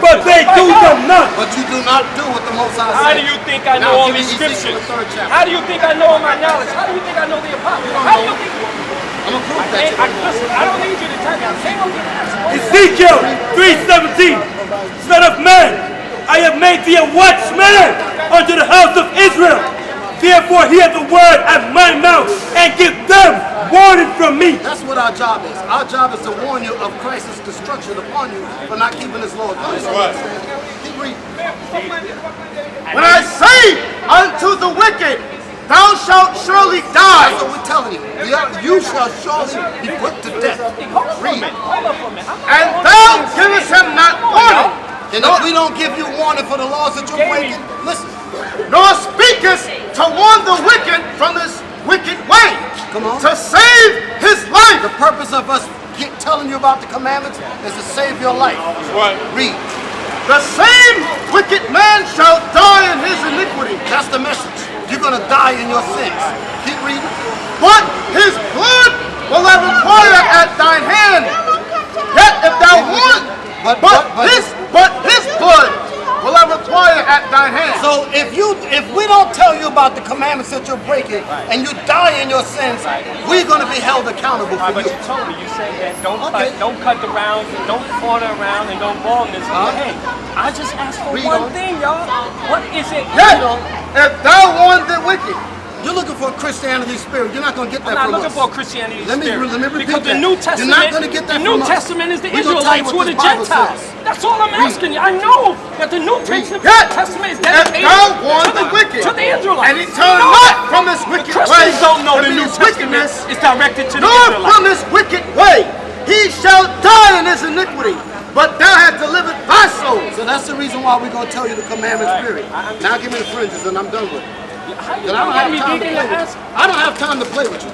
but they do them not. But you do not do what the Most High says. How do you think I know all these scriptures? How do you think I know all my knowledge? How do you think I know the apostles? How do you think? I'm gonna prove that. Listen, I don't need you to tell me. I'm saying okay. Ezekiel 3:17, Son of man, I have made thee a watchman unto the house of Israel. Therefore hear the word at my mouth and give them warning from me. That's what our job is. Our job is to warn you of Christ's destruction upon you for not keeping his law. That's right. Keep reading. When I say unto the wicked, thou shalt surely die. That's what we're telling you. You shall surely be put to death. Read. And thou givest him not warning. And if we don't give you warning for the laws that you're breaking, listen. Nor speakest to warn the wicked from his wicked way. Come on. To save his life. The purpose of us telling you about the commandments is to save your life. Right. Read. The same wicked man shall die in his iniquity. That's the message. You're going to die in your sins. Keep reading. But his blood will I require at thine hand. Yet if thou want, but his blood will I require at thine hand. So if we don't tell you about the commandments that you're breaking and you die in your sins, we're going to be held accountable for But you. you told me, you said that don't cut the rounds, don't corner around, and don't ball this. Hey, I just asked for one thing, y'all. What is it? Yet if thou warn the wicked. You're looking for a Christianity spirit. You're not going to get that from us. I'm not looking for a Christianity spirit. Let me repeat because that. the New Testament, You're not going to get that the New from us. Testament is the We're gonna tell you Israelites what who are the this Bible Gentiles. says. That's all I'm asking you. I know that the New Testament is If dedicated thou warn the wicked, to the Israelites. and he turn not from his wicked way, Christians don't know the to New his Testament is directed to the nor Israelites. from his wicked way, he shall die in his iniquity. But thou hast delivered thy soul. So that's the reason why we're going to tell you the commandments, period. Now give me the fringes and I'm done with it. I don't have time to play with you. I don't have time to play with you.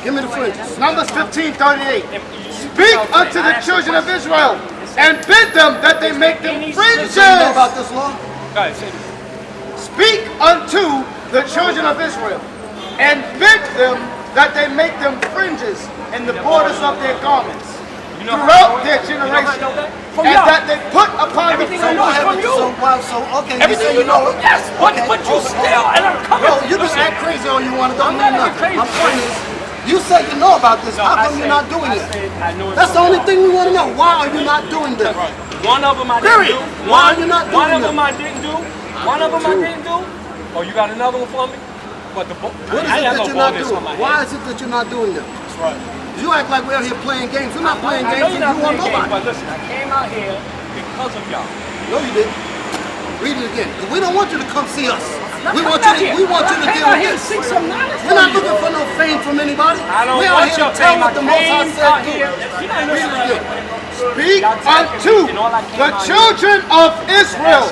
Give me the fringes. Numbers 15:38. Speak unto the children of Israel and bid them that they make them fringes. So you know about this law? Go ahead, say this. Speak unto the children of Israel and bid them that they make them fringes in the borders of their garments throughout their generation, and that they put upon the Everything I know is from you. Okay, Everything you know. Yes, but you still, and I'm coming. Bro, you can act crazy all you want to, don't I'm mean not nothing. acting My point is, you say you know about this, how come you're not doing it? That's the only thing we want to know. Why are you not doing this? One of them I didn't do. Why are you not doing One of this? them I didn't do. One of them I didn't do. Oh, you got another one for me? But What is it that you're not doing? Why is it that you're not doing this? That's right. You act like we're out here playing games. We're not playing games and you want nobody. But listen, I came out here because of y'all. No, you didn't. Read it again. We don't want you to come see us. We want you to deal with this. We're not looking for no fame from anybody. I don't We're out want here your to tell fame. what the Most High said do. Read it again. Speak unto the children of Israel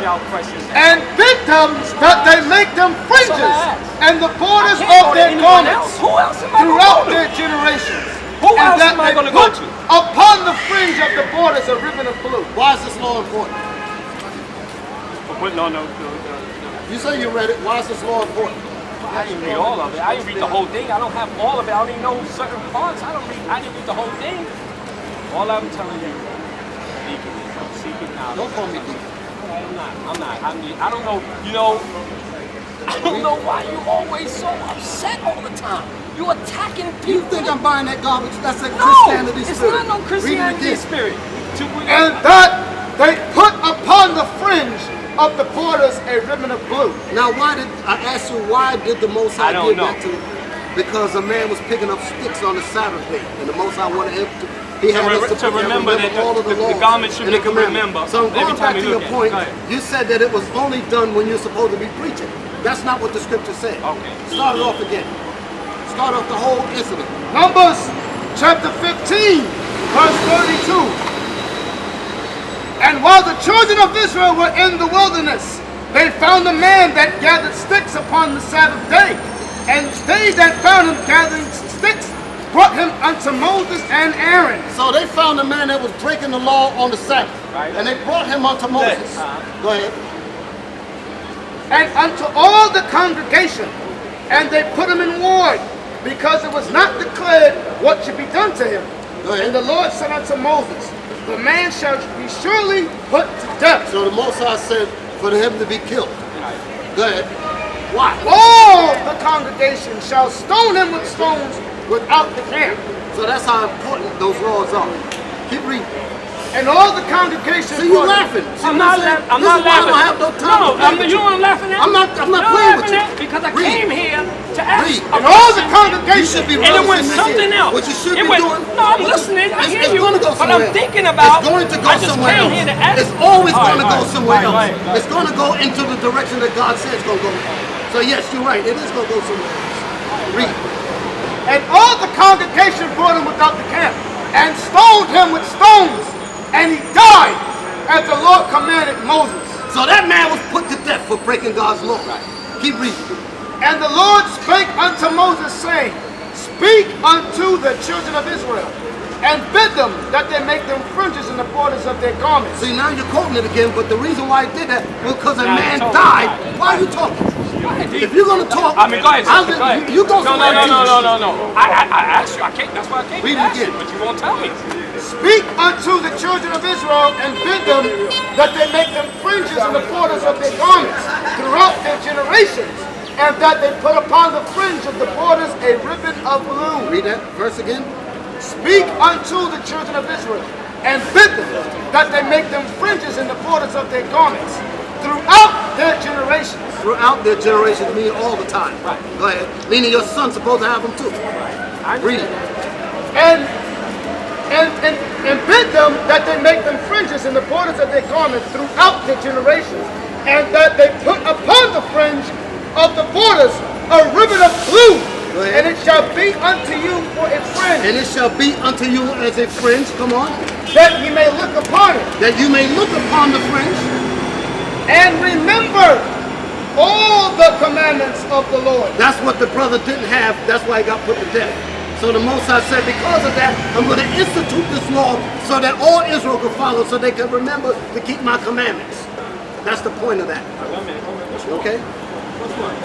and bid them that they make them fringes and the borders of their garments throughout their generations. Who And else that am I they going to go put to? upon the fringe of the borders a ribbon of blue. Why is this law important? No. You say you read it. Why is this law important? I didn't read all of it. I didn't read the whole thing. I don't have all of it. I don't even know certain parts. I didn't read the whole thing. All I'm telling you, Deacon, is I'm seeking knowledge. Don't call me Deacon. I'm not. I don't know. I don't know why you always so upset all the time. You attacking people. You think I'm buying that garbage? That's a Christianity it's spirit. not no Christianity spirit. And that they put upon the fringe of the borders a ribbon of blue. Now, why did the Most High give that to? Because a man was picking up sticks on the Sabbath day, and the Most High wanted him to remember that all of the laws. The garment should and make him remember. So going back to your point, you said that it was only done when you're supposed to be preaching. That's not what the scripture said. Okay. Start it off again. Start off the whole incident. Numbers chapter 15, verse 32. And while the children of Israel were in the wilderness, they found a man that gathered sticks upon the Sabbath day. And they that found him gathering sticks brought him unto Moses and Aaron. So they found a man that was breaking the law on the Sabbath. Right. And they brought him unto Moses. Go ahead. And unto all the congregation. And they put him in ward, because it was not declared what should be done to him. Go ahead. And the Lord said unto Moses, the man shall be surely put to death. So the Most High said for him to be killed. Go ahead. Why? All the congregation shall stone him with stones without the camp. So that's how important those laws are. Keep reading. And all the congregation. See, you laughing. See, I'm not laughing. I'm not laughing. I don't have no time. No, you know what I'm laughing at? I'm not playing with you. Because I Read. came here to ask. Read. And all the You congregation. should be And it went relising this something here. else. What you should It be went, doing. no, I'm listening. I hear it's you. Gonna go But I'm somewhere thinking else. about. It's going to go I just somewhere came else. here to ask. It's always All going to right, go somewhere right, else. right, right. It's going to go into the direction that God says it's going to go. So yes, you're right. It is going to go somewhere else. Read. And all the congregation brought him without the camp, and stoned him with stones, and he died, as the Lord commanded Moses. So that man was put to death for breaking God's law. Keep reading. And the Lord spake unto Moses, saying, Speak unto the children of Israel, and bid them that they make them fringes in the borders of their garments. See, now you're quoting it again, but the reason why I did that was because a Now man you told died. Why are you talking? If you're going to talk, I mean, go ahead. I'll Go ahead. you go somewhere else. No. I asked you. I can't. That's why I came. Read to it ask you, again. but you won't tell me. Speak unto the children of Israel, and bid them that they make them fringes in the borders of their garments throughout their generations, and that they put upon the fringe of the borders a ribbon of blue. Read that verse again. Speak unto the children of Israel, and bid them that they make them fringes in the borders of their garments throughout their generations. Throughout their generations, meaning all the time. Right. Go ahead. Meaning your son's supposed to have them too. Read it. And bid them that they make them fringes in the borders of their garments throughout their generations, and that they put upon the fringe of the borders a ribbon of blue, and it shall be unto you for a fringe. And it shall be unto you as a fringe, come on, that ye may look upon it, that you may look upon the fringe, and remember all the commandments of the Lord. That's what the brother didn't have. That's why he got put to death. So the Most High said, because of that, I'm going to institute this law so that all Israel can follow, so they can remember to keep my commandments. That's the point of that. Okay?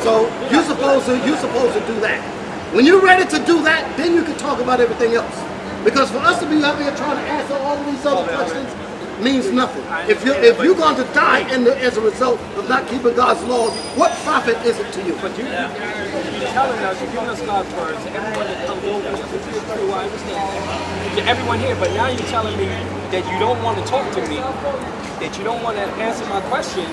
So you're supposed to do that. When you're ready to do that, then you can talk about everything else. Because for us to be out here trying to answer all of these other questions means nothing. If you're going to die as a result of not keeping God's laws, what profit is it to you? But you're telling us, you're giving us God's words to everyone that comes over. Which is true, I understand that. To everyone here, but now you're telling me that you don't want to talk to me, that you don't want to answer my question,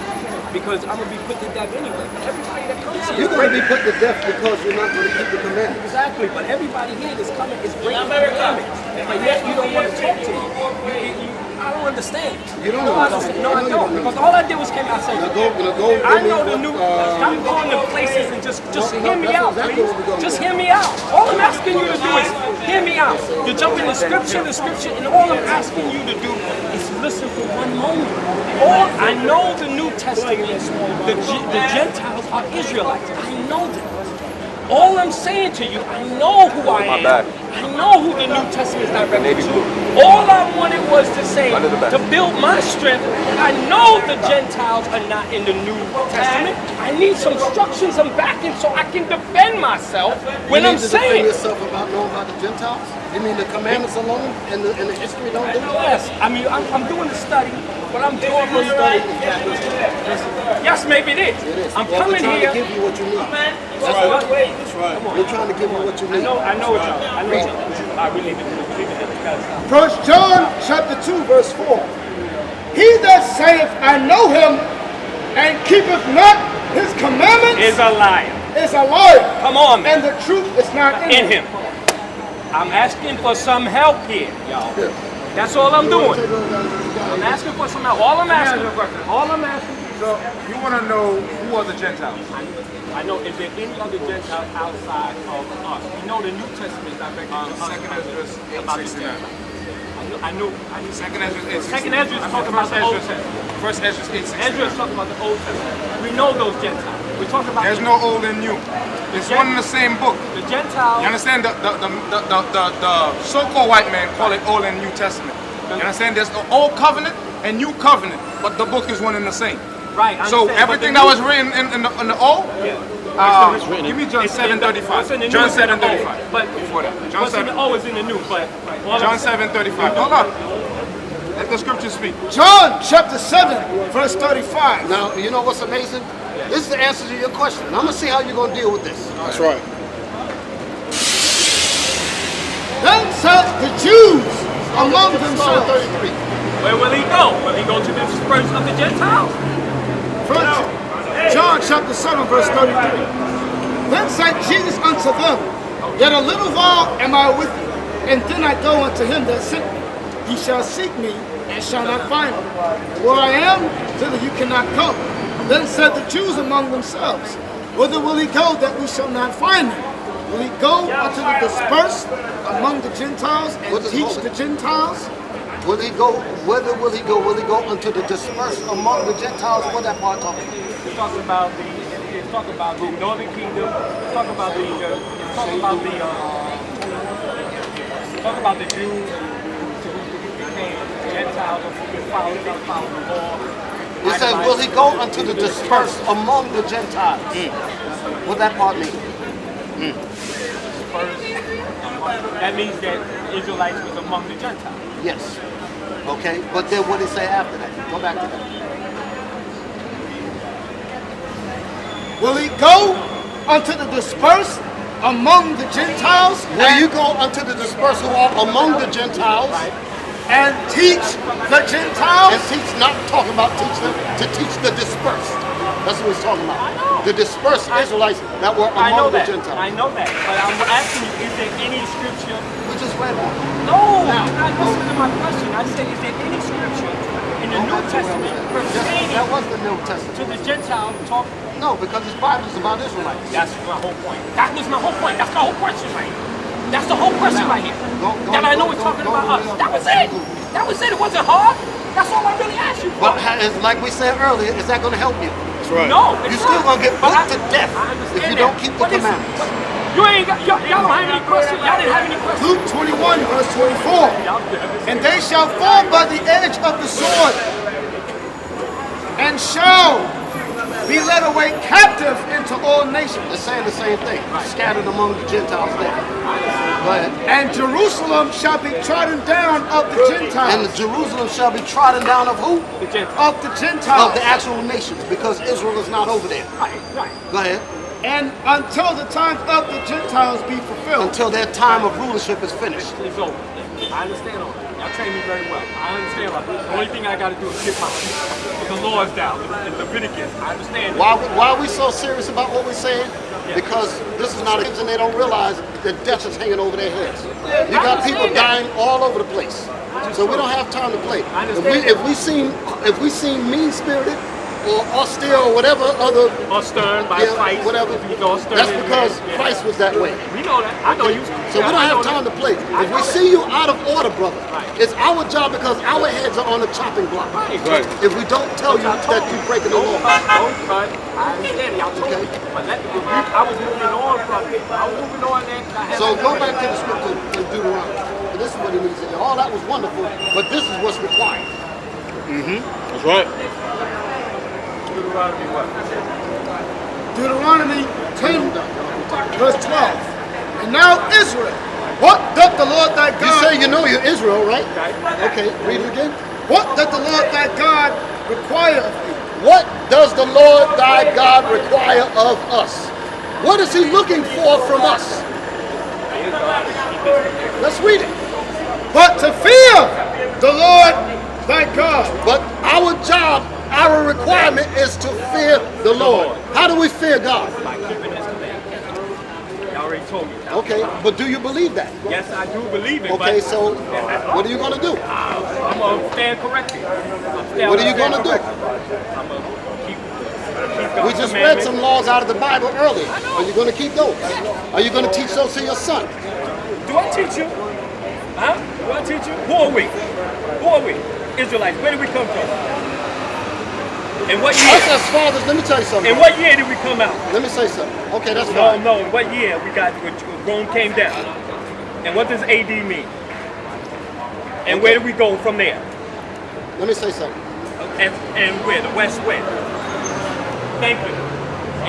because I'm going to be put to death anyway. Everybody that comes here, You're going to be put to death because you're not going to keep the commandments. exactly, but everybody here that's coming is breaking the commandments. But yet you don't want to talk to me. I don't understand. You don't understand. No, I don't. Because all I did was came out and say, I know the new. Stop going to places and just hear me out, please. Just hear me out. All I'm asking you to do is hear me out. You jump in the scripture, and all I'm asking you to do is listen for one moment. I know the New Testament, the Gentiles are Israelites. I know that. All I'm saying to you, I know who I am. I know who the New Testament is directed to. All I wanted was to say, to build my strength, I know the Gentiles are not in the New Testament. I need some instructions and backing so I can defend myself when I'm saying. You need to defend yourself about knowing about the Gentiles? You mean the commandments alone and the history don't do it? Yes, I mean, I'm doing the study, but I'm doing the study. Yes, maybe it is. I'm coming here. We're trying to give you what you need. That's right. That's right. We're trying to give you what you need. I know what y'all. I know what y'all. I really do. 1 John chapter 2 verse 4. He that saith, I know him, and keepeth not his commandments Is a liar. is a liar. Come on, man. And the truth is not in him. I'm asking for some help here, y'all. That's all I'm doing. I'm asking for some help. All I'm asking. So you want to know who are the Gentiles? I know, is there any other Gentiles outside of us? You know the New Testament is directed to us. Second Ezra About the 8:69. I knew. Second Ezra 8:69. Second Ezra is talking about the Old Testament. First Ezra 8:69. Ezra is talking about the Old Testament. We know those Gentiles. We're talking about There's no old and new. It's one in the same book. the Gentiles. You understand? The so-called white man call it Old and New Testament. You understand? There's the Old Covenant and New Covenant, but the book is one and the same. Right. I So understand, but everything the that new- was written in the Old Give me John 7:35. John 7:35. But before that. John what's in 7. the O is in the new, but John 7:35. Hold up. Let the scripture speak. John chapter 7, verse 35. Now, you know what's amazing? This is the answer to your question. I'm going to see how you're going to deal with this. That's right. Then said the Jews among themselves. where will he go? Will he go to the dispersion of the Gentiles? John chapter 7, verse 33. Then said Jesus unto them, Yet a little while am I with you, and then I go unto him that sent me. Ye shall seek me, and shall not find me. Where I am, thither you cannot come. Then said the Jews among themselves, Whither will he go that we shall not find him? Will he go unto the dispersed among the Gentiles and teach the Gentiles? Will he go? Whither will he go? Will he go unto the dispersed among the Gentiles? What that part talking about? It's talking about the northern kingdom. It's talking about the Jews who became Gentiles who followed the law. It says, will he go unto the dispersed among the Gentiles? What that part mean? That means that Israelites was among the Gentiles. Yes. Okay, but then what did he say after that? Go back to that. Will he go unto the dispersed among the Gentiles? Will you go unto the dispersed who are among the Gentiles? And teach the Gentiles? And teach, not talking about teach them, to teach the dispersed. That's what he's talking about. The dispersed Israelites that were among the Gentiles. I know that, but I'm asking you, is there any scripture? We just read that. No, you're not listening to my question. I said, is there any scripture in the New Testament pertaining That was the New Testament. to the Gentile talk? No, because his Bible is about Israelites. That's my whole point. That was my whole point. That's the whole question right here. That's the whole question right here. That I know it's talking about us. That was it. That was it. It wasn't hard. That's all I really asked you for. But like we said earlier, is that going to help you? That's right. No, You're still going to get put to death if you don't keep the commandments. You ain't got, y'all don't have any questions? Y'all didn't have any questions? Luke 21, verse 24. And they shall fall by the edge of the sword, and shall be led away captive into all nations. They're saying the same thing. Scattered among the Gentiles there. Go ahead. And Jerusalem shall be trodden down of the Gentiles. And Jerusalem shall be trodden down of who? The Gentiles. Of the Gentiles. Of the actual nations, because Israel is not over there. Right. Go ahead. And until the times of the Gentiles be fulfilled. Until their time of rulership is finished. It's over. I understand all that. Y'all train me very well. I understand all that. The only thing I got to do is get the laws down, the Leviticus. I understand. Why are we so serious about what we're saying? Because this is not a and they don't realize that death is hanging over their heads. You got people dying all over the place. So we don't have time to play. If we seem mean-spirited or austere or whatever other, or stern by Christ, whatever, that's because Christ was that way. We know that. I know you. So we don't have time to play. If we see you out of order, brother, it's our job because our heads are on the chopping block. Right. If we don't tell you that you're breaking the law. Don't cut. I understand. Y'all told me. But I was moving on from it. I was moving on there. So go back to the scripture in Deuteronomy. And this is what he means. All that was wonderful, but this is what's required. That's right. Deuteronomy what? Deuteronomy 10, verse 12. And now Israel, what doth the Lord thy God... You say you know you're Israel, right? Okay, read it again. What doth the Lord thy God require of thee? What does the Lord thy God require of us? What is he looking for from us? Let's read it. But to fear the Lord thy God. But our job, our requirement is to fear the Lord. How do we fear God? By keeping his commandments. Y'all already told me. Okay, but do you believe that? Yes, I do believe it. Okay, so what are you going to do? I'm going to stand corrected. What are you going to do? I'm going to keep God's We just read some laws out of the Bible earlier. Are you going to keep those? Are you going to teach those to your son? Do I teach you? Huh? Do I teach you? Who are we? Who are we? Israelites. Where did we come from? In what year? Us as fathers, let me tell you something. In what year did we come out? Let me say something. Okay, that's No, fine. no. In what year we got when Rome came down? And what does AD mean? And where do we go from there? Let me say something. And where? The West where? Thank you.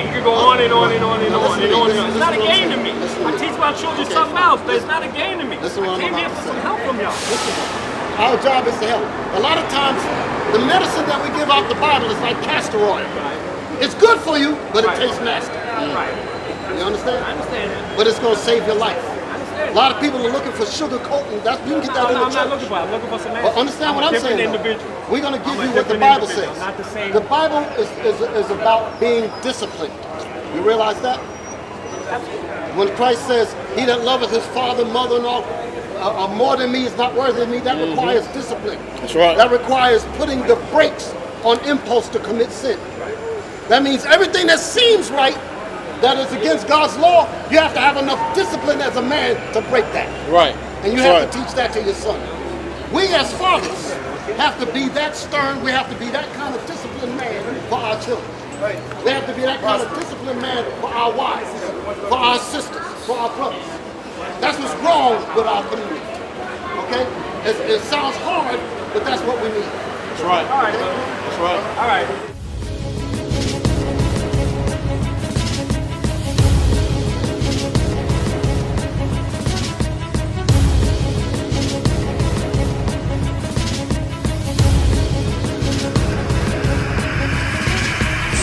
And you can go on and on and on and on and on. It's not a game to me. I teach my children something else, but it's not a game to me. I came here for some help from y'all. Our job is to help. A lot of times, the medicine that we give out the Bible is like castor oil. It's good for you, but it tastes nasty. Right. You understand? I understand that. But it's going to save your life. I understand. A lot of people are looking for sugar coating. You can get that in the church. I'm not looking for it. I'm looking for some But understand what I'm saying, individual. We're going to give I'm a you what the different Bible individual. says. Not the same. The Bible is about being disciplined. You realize that? When Christ says, he that loveth his father, mother, and all, more than me is not worthy of me, that requires discipline. That's right. That requires putting the brakes on impulse to commit sin. That means everything that seems right, that is against God's law, you have to have enough discipline as a man to break that. Right. And you have to teach that to your son. We as fathers have to be that stern, we have to be that kind of disciplined man for our children. We have to be that kind of disciplined man for our wives, for our sisters, for our brothers. That's what's wrong with our community. Okay? It sounds hard, but that's what we need. That's right. All right, brother. That's right. All right.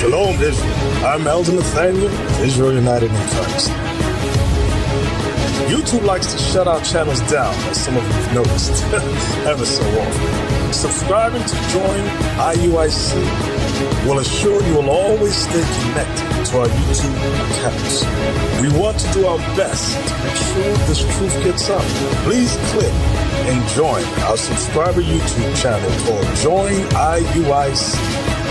Shalom, Israel. I'm Elder Nathaniel of Israel United in Christ. YouTube likes to shut our channels down, as some of you have noticed, ever so often. Subscribing to join IUIC will assure you will always stay connected to our YouTube accounts. We want to do our best to make sure this truth gets out. Please click and join our subscriber YouTube channel called Join IUIC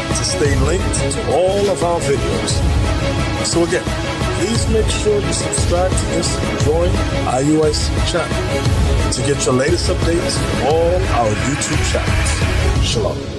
to stay linked to all of our videos. So again, please make sure you subscribe to this Join IUIC channel to get your latest updates from all our YouTube channels. Shalom.